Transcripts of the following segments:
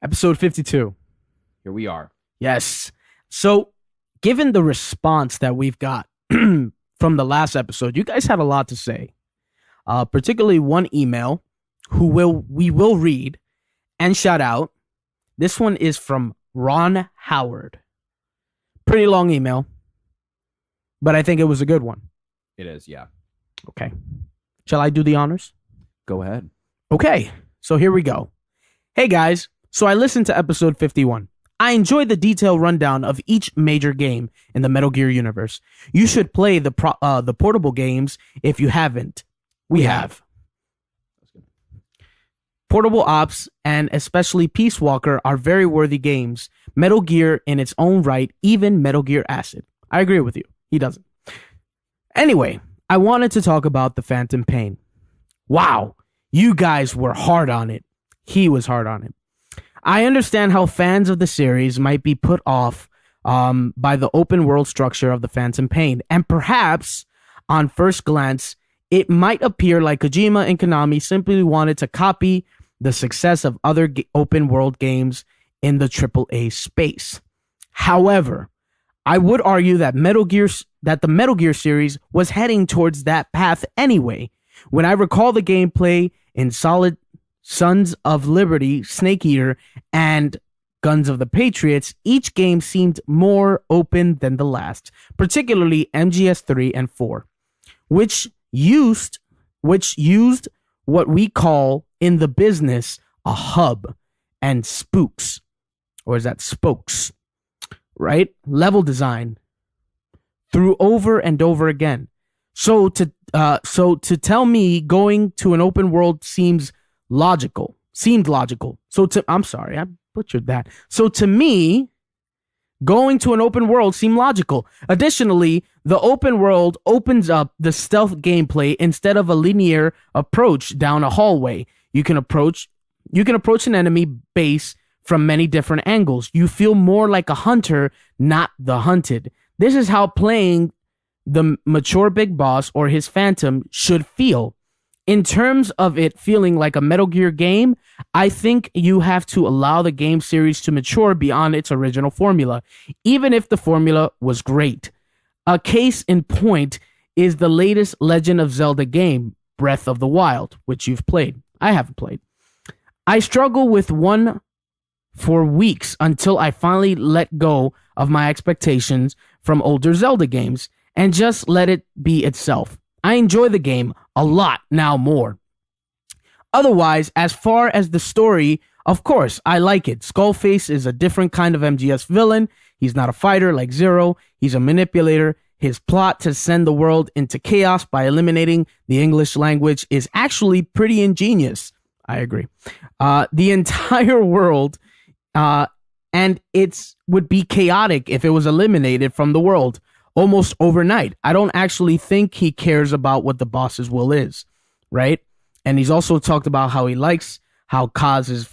Episode 52. Here we are. Yes. So, given the response that we've got from the last episode, you guys had a lot to say. Particularly one email we will read and shout out. This one is from Ron Howard. Pretty long email, but I think it was a good one. It is, yeah. Okay. Shall I do the honors? Go ahead. Okay. So here we go. Hey guys. So I listened to episode 51. I enjoyed the detailed rundown of each major game in the Metal Gear universe. You should play the portable games if you haven't. We have. Portable Ops and especially Peace Walker are very worthy games. Metal Gear in its own right, even Metal Gear Acid. I agree with you. He doesn't. Anyway, I wanted to talk about the Phantom Pain. Wow, you guys were hard on it. He was hard on it. I understand how fans of the series might be put off by the open world structure of the Phantom Pain, and perhaps, on first glance, it might appear like Kojima and Konami simply wanted to copy the success of other open world games in the AAA space. However, I would argue that the Metal Gear series was heading towards that path anyway. When I recall the gameplay in Solid Sons of Liberty, Snake Eater, and Guns of the Patriots, each game seemed more open than the last, particularly MGS3 and 4, which used what we call in the business a hub and spooks, or is that spokes, right? Level design through over and over again. So to tell me going to an open world seemed logical. I'm sorry, I butchered that. So to me, going to an open world seemed logical. Additionally, the open world opens up the stealth gameplay instead of a linear approach down a hallway. You can approach an enemy base from many different angles. You feel more like a hunter, not the hunted. This is how playing the mature big boss or his phantom should feel. In terms of it feeling like a Metal Gear game, I think you have to allow the game series to mature beyond its original formula, even if the formula was great. A case in point is the latest Legend of Zelda game, Breath of the Wild, which you've played. I haven't played. I struggled with one for weeks until I finally let go of my expectations from older Zelda games and just let it be itself. I enjoy the game a lot now more. Otherwise, as far as the story, of course, I like it. Skullface is a different kind of MGS villain. He's not a fighter like Zero. He's a manipulator. His plot to send the world into chaos by eliminating the English language is actually pretty ingenious. I agree. The entire world, and it would be chaotic if it was eliminated from the world almost overnight. I don't actually think he cares about what the boss's will is, right? And he's also talked about how he likes how Kaz's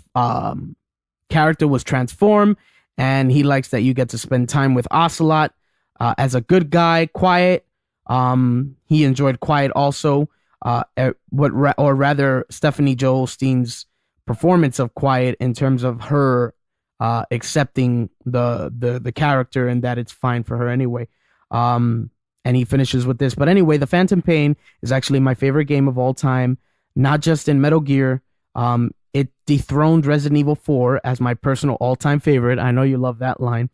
character was transformed, and he likes that you get to spend time with Ocelot as a good guy, Quiet. He enjoyed Quiet also, or rather Stephanie Joelstein's performance of Quiet in terms of her accepting the character and that it's fine for her anyway. And he finishes with this. But anyway, the Phantom Pain is actually my favorite game of all time, not just in Metal Gear. It dethroned Resident Evil 4 as my personal all-time favorite. I know you love that line.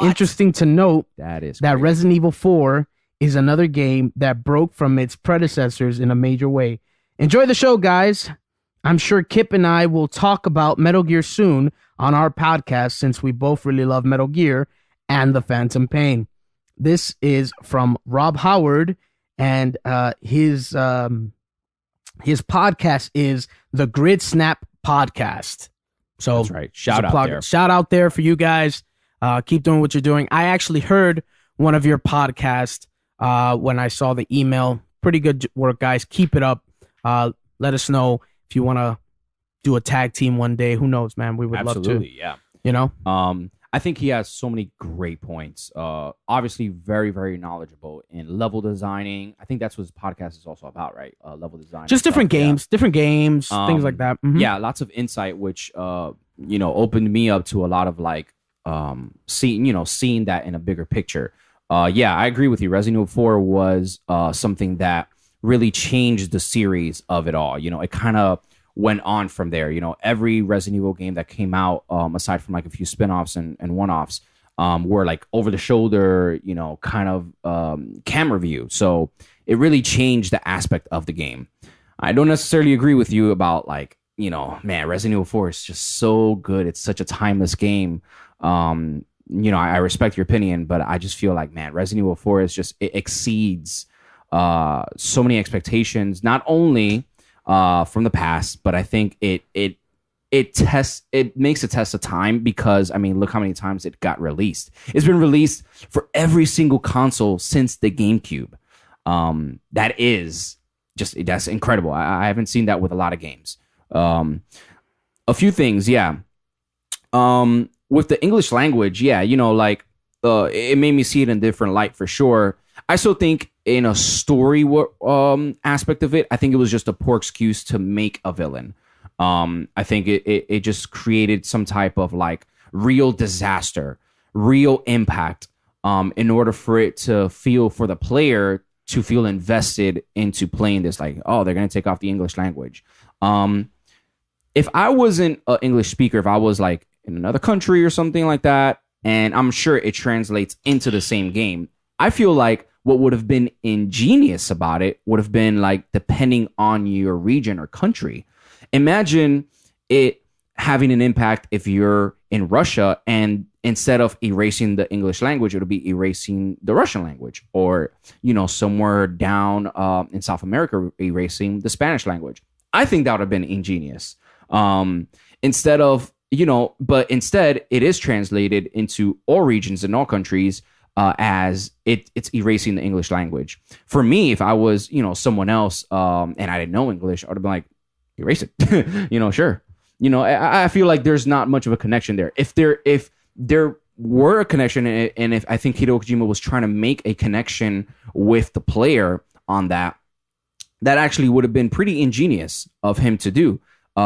Interesting to note that Resident Evil 4 is another game that broke from its predecessors in a major way. Enjoy the show, guys. I'm sure Kip and I will talk about Metal Gear soon on our podcast since we both really love Metal Gear and the Phantom Pain. This is from Rob Howard, and his podcast is the Grid Snap Podcast. So that's right. Shout out there. Shout out there for you guys. Keep doing what you're doing. I actually heard one of your podcasts when I saw the email. Pretty good work, guys. Keep it up. Let us know if you want to do a tag team one day. Who knows, man? We would love to. Absolutely, yeah. You know? I think he has so many great points. Obviously, very, very knowledgeable in level designing. I think that's what his podcast is also about, right? Level design. Just different games, things like that. Mm-hmm. Yeah, lots of insight, which opened me up to a lot of like seeing that in a bigger picture. Yeah, I agree with you. Resident Evil 4 was something that really changed the series of it all. It kind of went on from there. Every Resident Evil game that came out, aside from like a few spin-offs and one-offs, were like over the shoulder, kind of camera view. So it really changed the aspect of the game. I don't necessarily agree with you about like, man, Resident Evil 4 is just so good. It's such a timeless game. I respect your opinion, but I just feel like, man, Resident Evil 4 it exceeds so many expectations, not only from the past, but I think it makes a test of time because, I mean, look how many times it got released. It's been released for every single console since the GameCube. That's incredible. I haven't seen that with a lot of games. A few things, yeah. With the English language, yeah, it made me see it in a different light for sure. I still think in a story aspect of it, I think it was just a poor excuse to make a villain. I think it just created some type of like real disaster, real impact, in order for it to feel for the player to feel invested into playing this. Like, oh, they're gonna take off the English language. If I wasn't an English speaker, if I was like in another country or something like that, and I'm sure it translates into the same game, I feel like what would have been ingenious about it would have been like, depending on your region or country. Imagine it having an impact if you're in Russia and instead of erasing the English language, it'll be erasing the Russian language, or, somewhere down in South America, erasing the Spanish language. I think that would have been ingenious. Instead it is translated into all regions and all countries as it's erasing the English language. For me, if I was, someone else and I didn't know English, I would have been like, erase it. Sure. I feel like there's not much of a connection there. If there were a connection, and if I think Hideo Kojima was trying to make a connection with the player on that actually would have been pretty ingenious of him to do,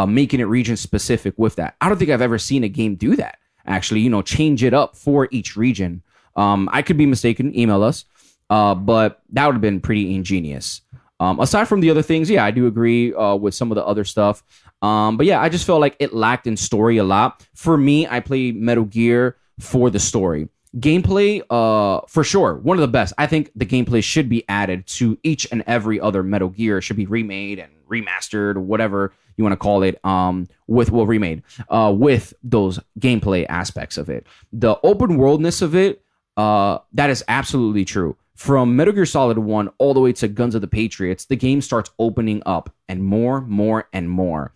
making it region specific with that. I don't think I've ever seen a game do that, actually, change it up for each region. I could be mistaken, email us, but that would have been pretty ingenious. Aside from the other things, yeah, I do agree with some of the other stuff. But yeah, I just felt like it lacked in story a lot. For me, I play Metal Gear for the story. Gameplay, for sure, one of the best. I think the gameplay should be added to each and every other Metal Gear. It should be remade and remastered, or whatever you want to call it, remade, with those gameplay aspects of it. The open worldness of it, that is absolutely true. From Metal Gear Solid 1 all the way to Guns of the Patriots, the game starts opening up and more and more.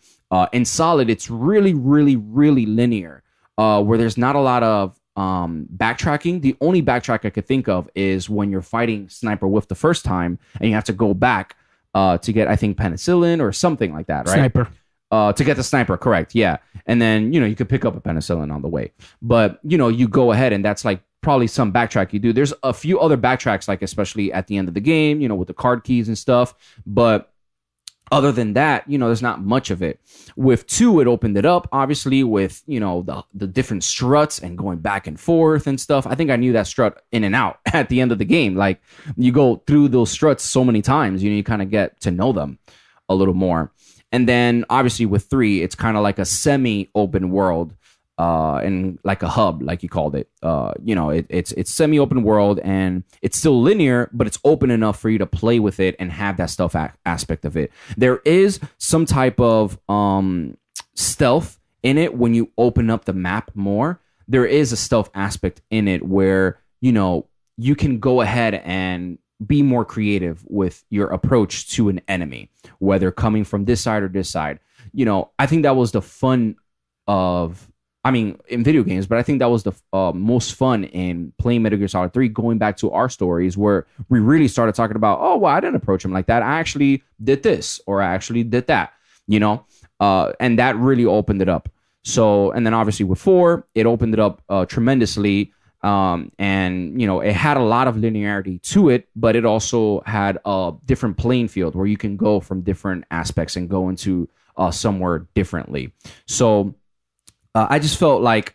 In Solid, it's really, really, really linear, where there's not a lot of backtracking. The only backtrack I could think of is when you're fighting Sniper Wolf the first time and you have to go back to get, I think, penicillin or something like that, right? Sniper. To get the sniper, correct, yeah. And then, you could pick up a penicillin on the way. But, you go ahead and that's like probably some backtrack you do. There's a few other backtracks, like especially at the end of the game, with the card keys and stuff. But other than that, there's not much of it. With 2, it opened it up, obviously, with, the different struts and going back and forth and stuff. I think I knew that strut in and out at the end of the game. Like, you go through those struts so many times, you kind of get to know them a little more. And then, obviously, with 3, it's kind of like a semi-open world, and like a hub, like you called it. It's semi-open world, and it's still linear, but it's open enough for you to play with it and have that stealth aspect of it. There is some type of stealth in it when you open up the map more. There is a stealth aspect in it where, you can go ahead and be more creative with your approach to an enemy, whether coming from this side or this side. I think that was the fun of, in video games, but I think that was the most fun in playing Metal Gear Solid 3, going back to our stories where we really started talking about, oh, well, I didn't approach him like that. I actually did this, or I actually did that, and that really opened it up. So, and then obviously with 4, it opened it up tremendously. And, it had a lot of linearity to it, but it also had a different playing field where you can go from different aspects and go into somewhere differently. So, I just felt like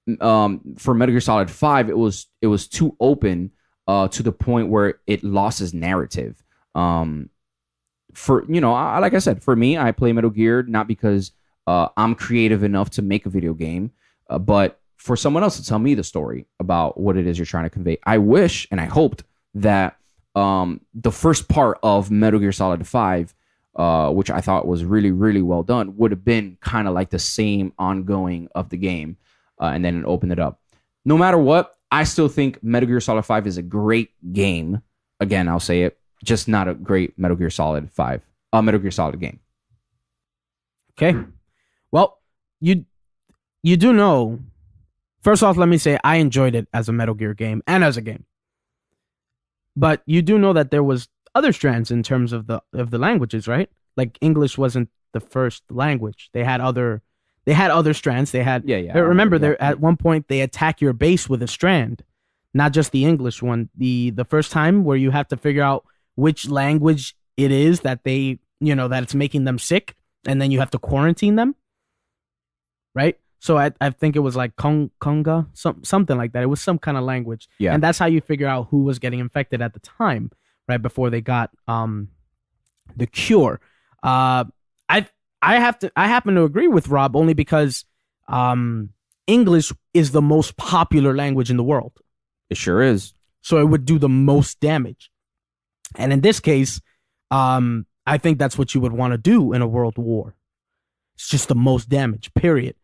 for Metal Gear Solid 5, it was too open to the point where it lost its narrative. For like I said, for me, I play Metal Gear not because I'm creative enough to make a video game, but for someone else to tell me the story about what it is you're trying to convey. I wish and I hoped that the first part of Metal Gear Solid 5, which I thought was really, really well done, would have been kind of like the same ongoing of the game, and then it opened it up. No matter what, I still think Metal Gear Solid 5 is a great game. Again, I'll say it, just not a great Metal Gear Solid 5, Metal Gear Solid game. Okay. Well, you do know. First off, let me say I enjoyed it as a Metal Gear game and as a game. But you do know that there was other strands in terms of the languages, right? Like English wasn't the first language. They had other strands. They had Remember, there at one point they attack your base with a strand, not just the English one. The first time where you have to figure out which language it is that they that it's making them sick, and then you have to quarantine them, right? So I think it was like Conga, something like that. It was some kind of language. Yeah. And that's how you figure out who was getting infected at the time, right before they got the cure. I happen to agree with Rob only because English is the most popular language in the world. It sure is. So it would do the most damage. And in this case, I think that's what you would want to do in a world war. It's just the most damage, period.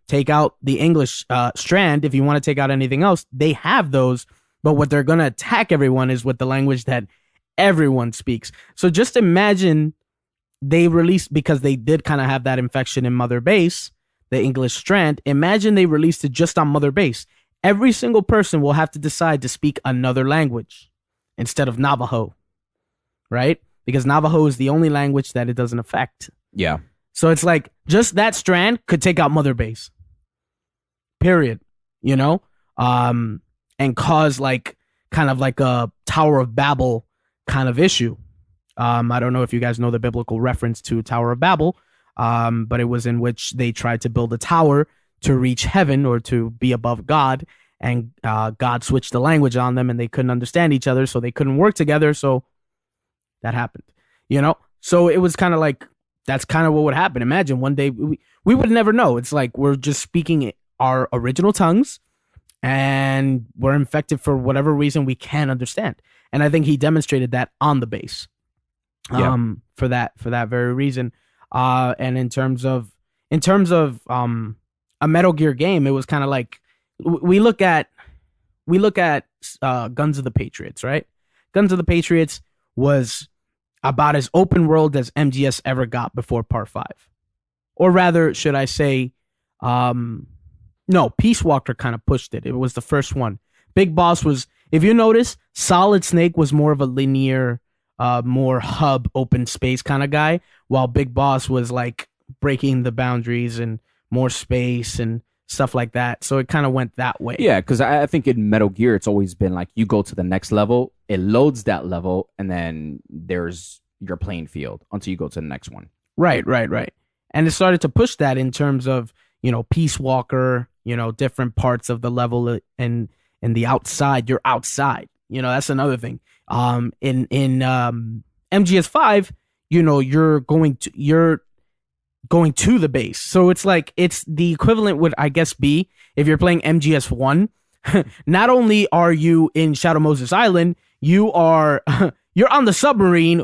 Take out the English strand. If you want to take out anything else, they have those. But what they're going to attack everyone is with the language that everyone speaks. So just imagine they released, because they did kind of have that infection in Mother Base, the English strand. Imagine they released it just on Mother Base. Every single person will have to decide to speak another language instead of Navajo, right? Because Navajo is the only language that it doesn't affect. Yeah. So it's like just that strand could take out Mother Base. Period. And cause like kind of like a Tower of Babel kind of issue. I don't know if you guys know the biblical reference to Tower of Babel, but it was in which they tried to build a tower to reach heaven or to be above God, and God switched the language on them, and they couldn't understand each other, so they couldn't work together. So that happened. So it was kind of like, that's kind of what would happen. Imagine one day we would never know. It's like we're just speaking our original tongues and we're infected for whatever reason we can't understand. And I think he demonstrated that on the base. For that very reason. And in terms of a Metal Gear game, it was kind of like we look at Guns of the Patriots, right? Guns of the Patriots was about as open world as MGS ever got before Part 5. Or rather, should I say, no, Peace Walker kind of pushed it. It was the first one. Big Boss was, if you notice, Solid Snake was more of a linear, more hub, open space kind of guy, while Big Boss was like breaking the boundaries and more space and stuff like that. So it kind of went that way. Yeah, because I think in Metal Gear, it's always been like you go to the next level, it loads that level, and then there's your playing field until you go to the next one. Right. And it started to push that in terms of, Peace Walker, different parts of the level and the outside. You're outside. That's another thing. In MGS5, you're going to the base. So it's like, it's the equivalent would, I guess, be if you're playing MGS1, not only are you in Shadow Moses Island, you're on the submarine,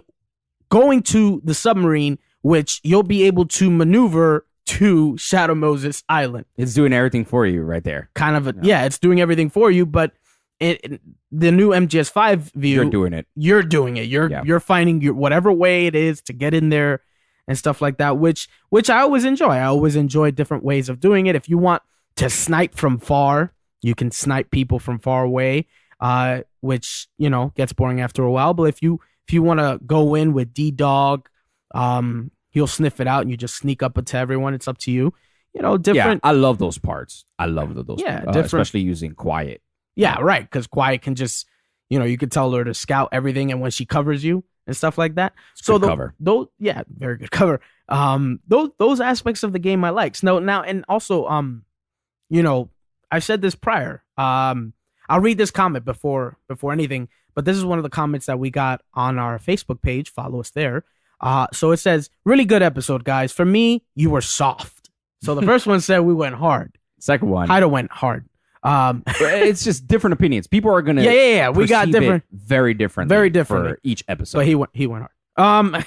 going to the submarine, which you'll be able to maneuver to Shadow Moses Island. It's doing everything for you right there. Kind of, it's doing everything for you, but the new MGS5 view, you're doing it. You're finding whatever way it is to get in there and stuff like that, which I always enjoy. I always enjoy different ways of doing it. If you want to snipe from far, you can snipe people from far away, which, gets boring after a while. But if you want to go in with D-Dog, he'll sniff it out and you just sneak up to everyone. It's up to you. Different. Yeah, I love those parts. I love those parts, especially using Quiet. Yeah, right, because Quiet can just, you could tell her to scout everything, and when she covers you, and stuff like that. Good cover. Those, yeah, very good cover. Those aspects of the game I like. So now, and also, I said this prior. I'll read this comment before anything, but this is one of the comments that we got on our Facebook page. Follow us there. So it says, really good episode, guys. For me, you were soft. So the first one said we went hard. Second one, Haida went hard. It's just different opinions. People are gonna We got different, very different for each episode. But he went hard.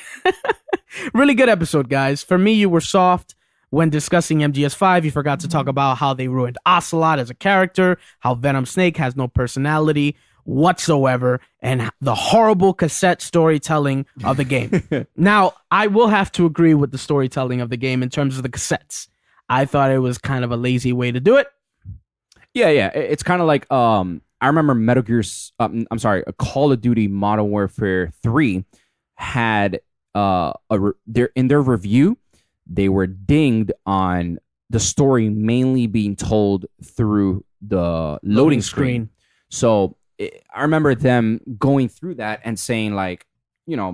Really good episode, guys. For me, you were soft. When discussing MGS5, you forgot to talk about how they ruined Ocelot as a character, how Venom Snake has no personality whatsoever, and the horrible cassette storytelling of the game. Now, I will have to agree with the storytelling of the game in terms of the cassettes. I thought it was kind of a lazy way to do it. Yeah. It's kind of like I remember Metal Gear's. A Call of Duty Modern Warfare 3 had in their review, they were dinged on the story mainly being told through the loading screen. So I remember them going through that and saying, like,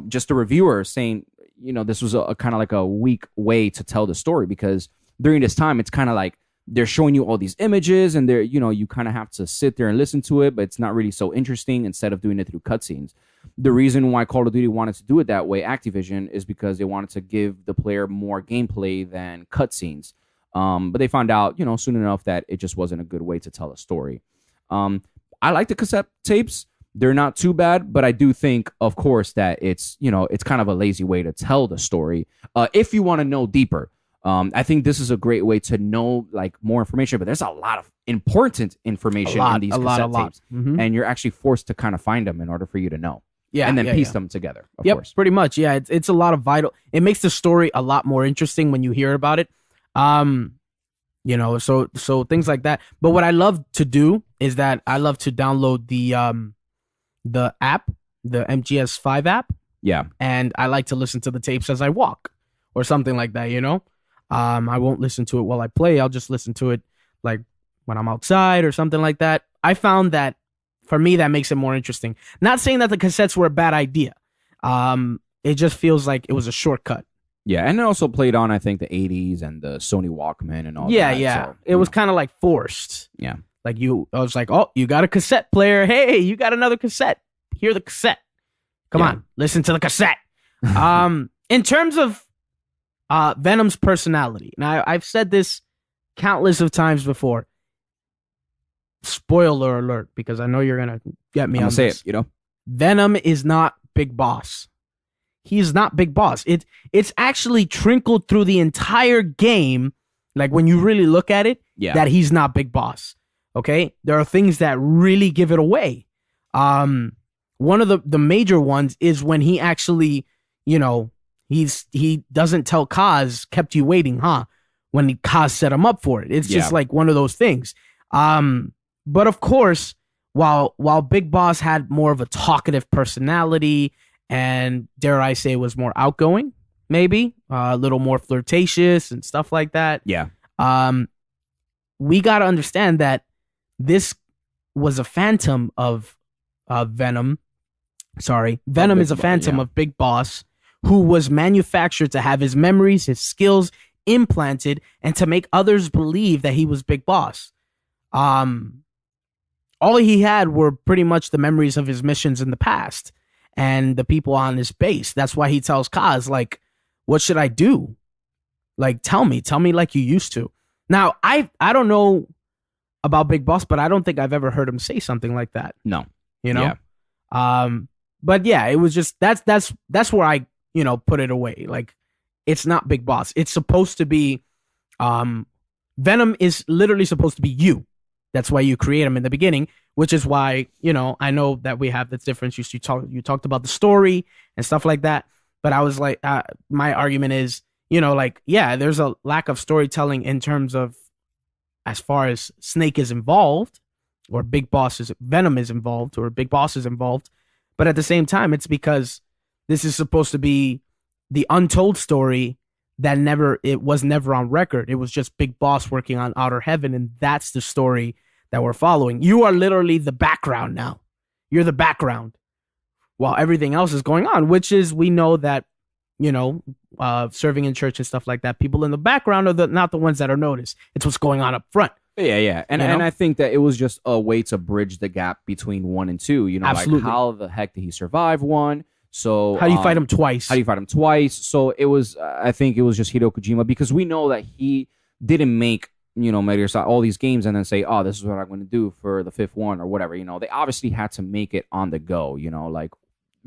just a reviewer saying, this was a kind of like a weak way to tell the story, because during this time, it's kind of like they're showing you all these images and they're, you kind of have to sit there and listen to it, but it's not really so interesting instead of doing it through cutscenes. The reason why Call of Duty wanted to do it that way, Activision, is because they wanted to give the player more gameplay than cutscenes. But they found out, soon enough that it just wasn't a good way to tell a story. I like the cassette tapes. They're not too bad, but I do think, of course, that it's kind of a lazy way to tell the story. If you want to know deeper, I think this is a great way to know like more information, but there's a lot of important information in these cassette tapes, and you're actually forced to kind of find them in order for you to know. Yeah, and then piece them together. Of course, pretty much. Yeah, it's a lot of vital. It makes the story a lot more interesting when you hear about it. So things like that. But what I love to do is that I love to download the app, the MGS5 app. Yeah, and I like to listen to the tapes as I walk or something like that. I won't listen to it while I play. I'll just listen to it like when I'm outside or something like that. I found that for me, that makes it more interesting. Not saying that the cassettes were a bad idea. It just feels like it was a shortcut. Yeah, and it also played on, I think, the 80s and the Sony Walkman and all that. Yeah. So, it was kind of like forced. Yeah. Like I was like, oh, you got a cassette player. Hey, you got another cassette. Hear the cassette. Come on, listen to the cassette. In terms of Venom's personality, now I've said this countless of times before. Spoiler alert, because I know you're gonna get me on this. I'm gonna say it. Venom is not Big Boss. He's not Big Boss. It's actually trickled through the entire game, like when you really look at it, that he's not Big Boss. Okay, there are things that really give it away. One of the major ones is when he actually, he doesn't tell Kaz, kept you waiting, huh? When Kaz set him up for it. It's just like one of those things. But of course, while Big Boss had more of a talkative personality and, dare I say, was more outgoing, maybe a little more flirtatious and stuff like that. Yeah. We got to understand that this was a phantom of Venom. Sorry, Venom is a phantom of Big Boss, who was manufactured to have his memories, his skills implanted, and to make others believe that he was Big Boss. All he had were pretty much the memories of his missions in the past and the people on his base. That's why he tells Kaz, like, what should I do? Like, tell me like you used to. Now, I don't know about Big Boss, but I don't think I've ever heard him say something like that. No. Yeah. But yeah, it was just, that's where I, put it away. Like, it's not Big Boss. It's supposed to be, Venom is literally supposed to be you. That's why you create him in the beginning, which is why, I know that we have this difference. You talked about the story and stuff like that. But I was like, my argument is, there's a lack of storytelling in terms of as far as Snake is involved or Venom is involved or Big Boss is involved. But at the same time, it's because this is supposed to be the untold story that was never on record. It was just Big Boss working on Outer Heaven, and that's the story that we're following. You are literally the background now. You're the background. while everything else is going on, which is, we know that, serving in church and stuff like that, people in the background are not the ones that are noticed. It's what's going on up front. Yeah. And I think that it was just a way to bridge the gap between 1 and 2. Absolutely. Like, how the heck did he survive 1? So how do you fight him twice? So it was, I think it was just Hideo Kojima, because we know that he didn't make, Metal Gear Solid, all these games and then say, oh, this is what I'm going to do for the 5th one or whatever. They obviously had to make it on the go, like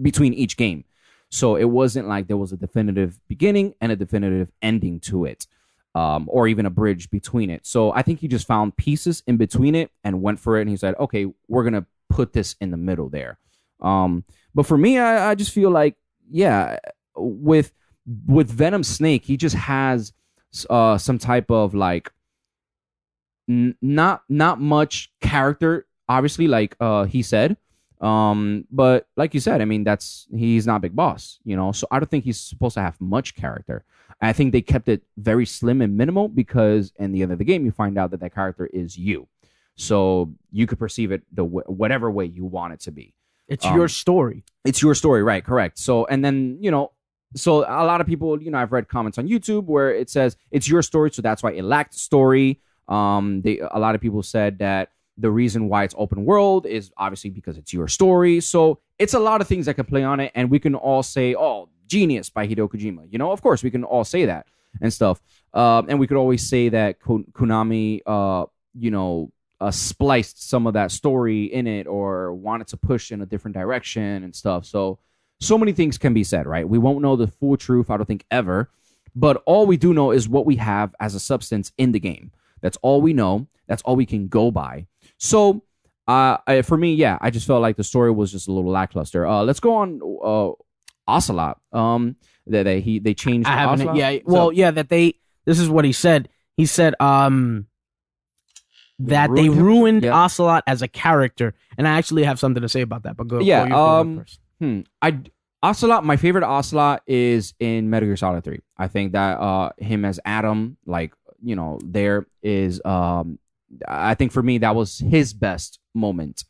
between each game. So it wasn't like there was a definitive beginning and a definitive ending to it, or even a bridge between it. So I think he just found pieces in between it and went for it. And he said, okay, we're going to put this in the middle there. But for me, I just feel like, yeah, with Venom Snake, he just has some type of like not much character, obviously, like he said. But like you said, I mean, he's not Big Boss, so I don't think he's supposed to have much character. I think they kept it very slim and minimal, because in the end of the game, you find out that character is you. So you could perceive it whatever way you want it to be. It's your story. It's your story, right? Correct. So, and then, so a lot of people, I've read comments on YouTube where it says it's your story, so that's why it lacked story. A lot of people said that the reason why it's open world is obviously because it's your story. So it's a lot of things that can play on it, and we can all say, oh, genius by Hideo Kojima. Of course, we can all say that and stuff. And we could always say that Konami, spliced some of that story in it, or wanted to push in a different direction and stuff. So many things can be said, right? We won't know the full truth, I don't think, ever. But all we do know is what we have as a substance in the game. That's all we know. That's all we can go by. So for me, yeah, I just felt like the story was just a little lackluster. Let's go on Ocelot. They changed. I haven't. Ocelot? Yeah. Well, yeah. This is what he said. He said that they ruined Ocelot as a character, and I actually have something to say about that. But go. Yeah. Go first. Ocelot. My favorite Ocelot is in Metal Gear Solid 3. I think that him as Adam, like, there is. I think for me that was his best moment,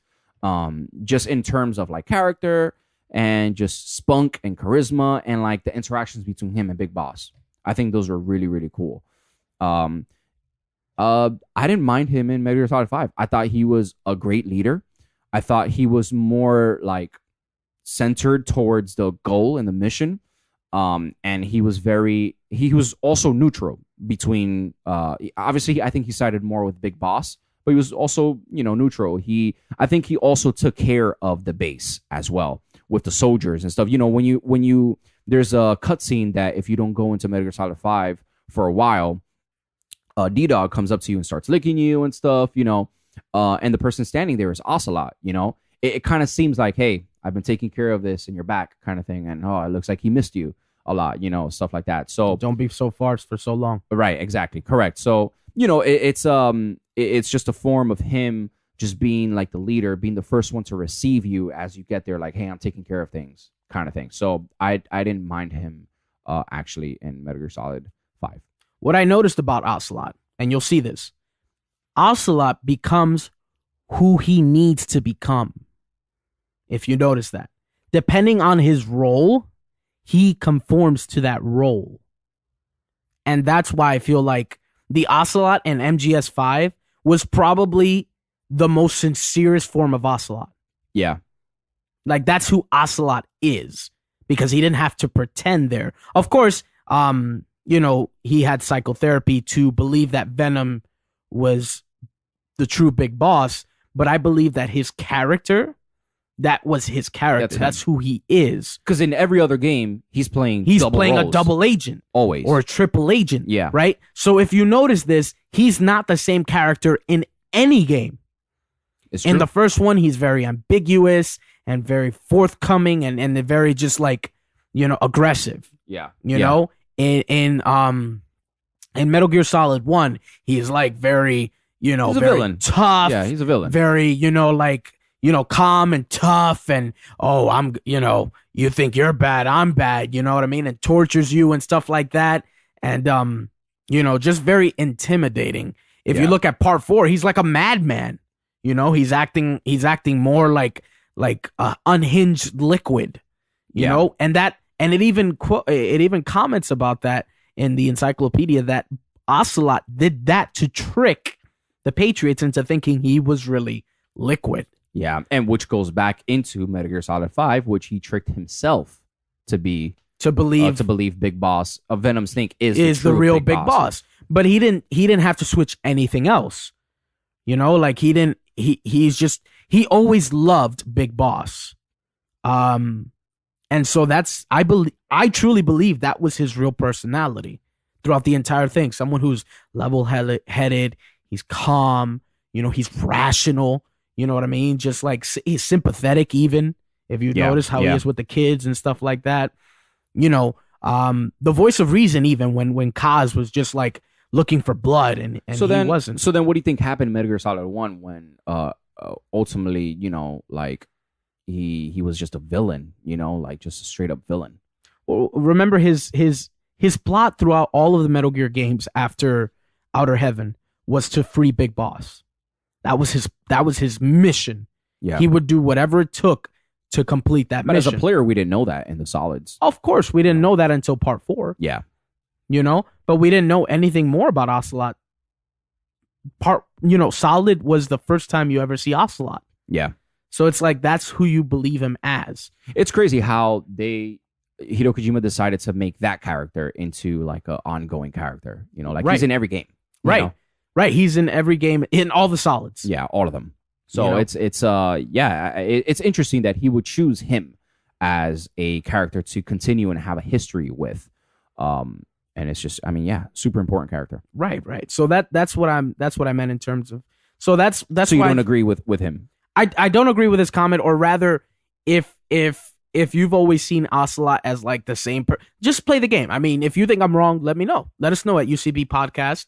just in terms of like character and just spunk and charisma and like the interactions between him and Big Boss. I think those are really, really cool. I didn't mind him in Metal Gear Solid 5. I thought he was a great leader. I thought he was more like centered towards the goal and the mission. And he was also neutral between, obviously I think he sided more with Big Boss, but he was also, neutral. I think he also took care of the base as well with the soldiers and stuff. When there's a cutscene that if you don't go into Metal Gear Solid 5 for a while, D-Dog comes up to you and starts licking you and stuff, and the person standing there is Ocelot, it kind of seems like, hey, I've been taking care of this in your back kind of thing. And, it looks like he missed you a lot, stuff like that. So don't be so far for so long. Right. Exactly. Correct. So, it's just a form of him just being like the leader, being the first one to receive you as you get there. Like, hey, I'm taking care of things kind of thing. So I didn't mind him, actually in Metal Gear Solid 5. What I noticed about Ocelot, and you'll see this, Ocelot becomes who he needs to become. If you notice that, depending on his role, he conforms to that role. And that's why I feel like the Ocelot in MGS5 was probably the most sincerest form of Ocelot. Yeah. Like, that's who Ocelot is, because he didn't have to pretend there. Of course, he had psychotherapy to believe that Venom was the true Big Boss, but I believe that his character, that was his character. That's who he is. Because in every other game, he's playing a double agent. Always. Or a triple agent. Yeah. Right? So if you notice this, he's not the same character in any game. It's true. In the first one, he's very ambiguous and very forthcoming and very just like, aggressive. Yeah. You know? In Metal Gear Solid 1, he's like very, he's a very villain. Tough. Yeah, he's a villain. Very, calm and tough and, you think you're bad, I'm bad, you know what I mean? And tortures you and stuff like that. And, just very intimidating. If you look at part 4, he's like a madman. He's acting more like like unhinged liquid, you know, and it even comments about that in the encyclopedia that Ocelot did that to trick the Patriots into thinking he was really liquid. Yeah, and which goes back into Metal Gear Solid 5, which he tricked himself to believe Big Boss of Venom's Snake is the real Big Boss. But he didn't have to switch anything else. You know, like he always loved Big Boss. And so I truly believe that was his real personality throughout the entire thing. Someone who's level-headed, he's calm, you know, he's rational, you know what I mean? Just like he's sympathetic even, if you notice how he is with the kids and stuff like that. You know, the voice of reason even when Kaz was just like looking for blood and he wasn't. So then what do you think happened in Metal Gear Solid 1 when ultimately, you know, like he was just a villain, you know, like just a straight up villain? Well, remember his plot throughout all of the Metal Gear games after Outer Heaven was to free Big Boss. That was his mission. Yeah. He would do whatever it took to complete that mission. As a player, we didn't know that in the Solids. Of course, we didn't know that until part 4. Yeah. You know, but we didn't know anything more about Ocelot. Solid was the first time you ever see Ocelot. Yeah. So it's like that's who you believe him as. It's crazy how Hideo Kojima decided to make that character into like an ongoing character. You know, like he's in every game. Right. Know? Right. He's in every game, in all the Solids. Yeah, all of them. So it's interesting that he would choose him as a character to continue and have a history with. And it's just, I mean, super important character. Right. So that's what I meant in terms of. So that's so you don't agree with him. I don't agree with his comment, or rather, if you've always seen Ocelot as like the same just play the game. I mean, if you think I'm wrong, let me know. Let us know at U.C.B.P podcast.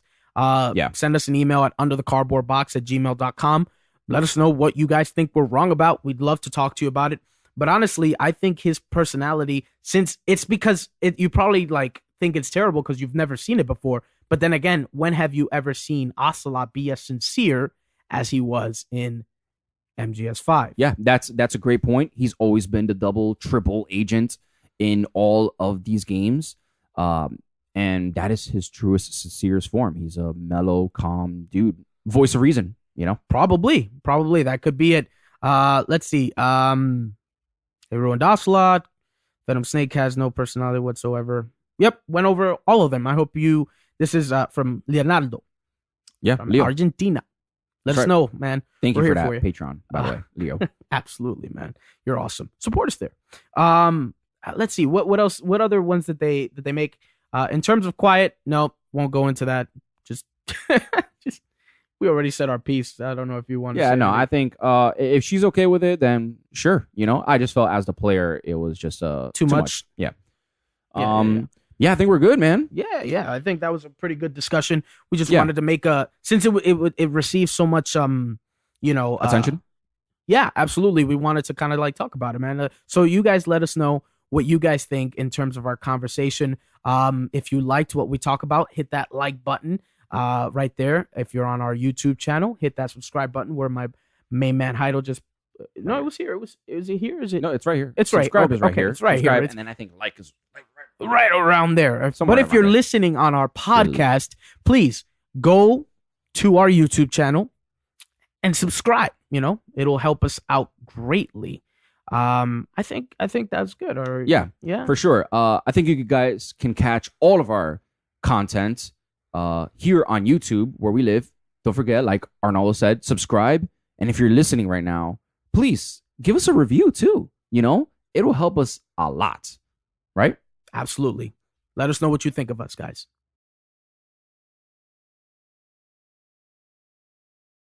Send us an email at underthecardboardbox@gmail.com. Let us know what you guys think we're wrong about. We'd love to talk to you about it. But honestly, I think his personality, since it's because you probably like think it's terrible because you've never seen it before. But then again, when have you ever seen Ocelot be as sincere as he was in MGS5? Yeah, that's a great point. He's always been the double, triple agent in all of these games. And that is his truest, sincerest form. He's a mellow, calm dude. Voice of reason, you know? Probably. That could be it. Let's see. They ruined Ocelot. Venom Snake has no personality whatsoever. Yep, went over all of them. I hope this is from Leonardo. Yeah, from Leo. Argentina. Let us know, man. Thank you We're for that here you. Patreon, by the way, Leo. Absolutely, man. You're awesome. Support us there. Let's see. What else? What other ones did they make? In terms of quiet, no, won't go into that. Just we already said our piece. I don't know if you want to say I think if she's okay with it, then sure. You know, I just felt as the player, it was just too much. Yeah. I think we're good, man. Yeah. I think that was a pretty good discussion. We just wanted to make since it received so much attention. Yeah, absolutely. We wanted to kind of like talk about it, man. So you guys let us know what you guys think in terms of our conversation. If you liked what we talk about, hit that like button right there. If you're on our YouTube channel, hit that subscribe button where my main man Heidel just. No, it was here. Is it here? Is it? No, it's right here. It's right. Subscribe is right here. It's right here. And then I think like is right around there. But if you're listening on our podcast, please go to our YouTube channel and subscribe. You know, it'll help us out greatly. I think that's good. Or yeah, for sure. I think you guys can catch all of our content here on YouTube where we live. Don't forget, like Arnaldo said, subscribe. And if you're listening right now, please give us a review too. You know, it will help us a lot. Right? Absolutely. Let us know what you think of us, guys.